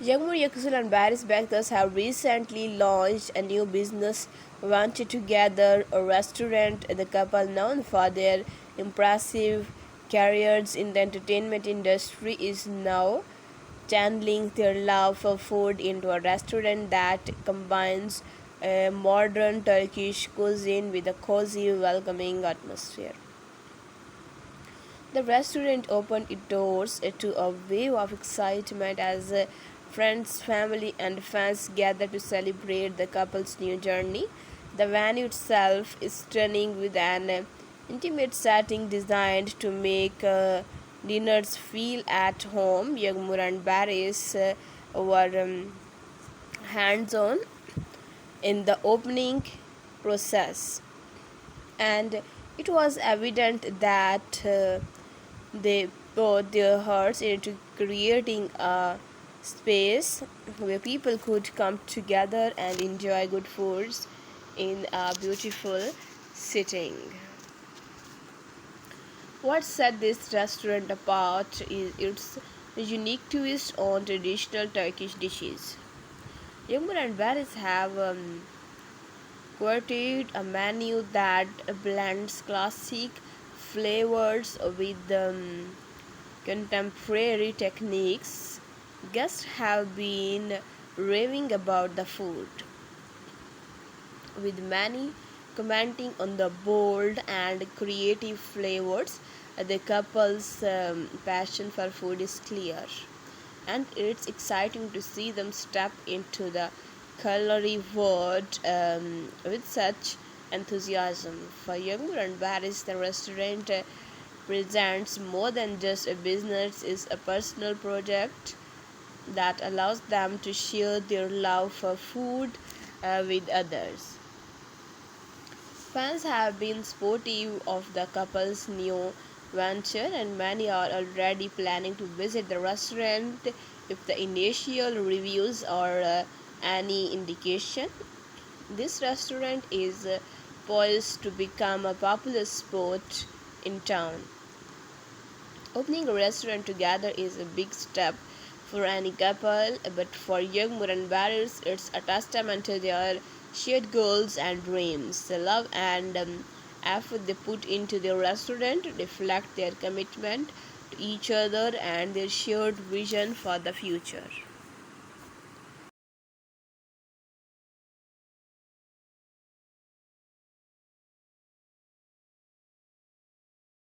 Yağmur Yüksel and Barış Baktaş have recently launched a new business venture together, a restaurant. The couple, known for their impressive careers in the entertainment industry, is now channeling their love for food into a restaurant that combines a modern Turkish cuisine with a cozy, welcoming atmosphere. The restaurant opened its doors to a wave of excitement as friends, family, and fans gather to celebrate the couple's new journey. The venue itself is stunning with an intimate setting designed to make dinners feel at home. Yagmur and Barris were hands on in the opening process, and it was evident that they put their hearts into creating a space where people could come together and enjoy good foods in a beautiful setting. What set this restaurant apart is its unique twist on traditional Turkish dishes. Yumur and Baris have created a menu that blends classic flavors with contemporary techniques. Guests have been raving about the food, with many commenting on the bold and creative flavors. The couple's passion for food is clear, and it's exciting to see them step into the culinary world with such enthusiasm. For younger and Paris, the restaurant presents more than just a business; is a personal project that allows them to share their love for food with others. Fans have been supportive of the couple's new venture, and many are already planning to visit the restaurant if the initial reviews are any indication. This restaurant is poised to become a popular spot in town. Opening a restaurant together is a big step for any couple, but for young Muran Barriers, it's a testament to their shared goals and dreams. The love and effort they put into their restaurant reflect their commitment to each other and their shared vision for the future.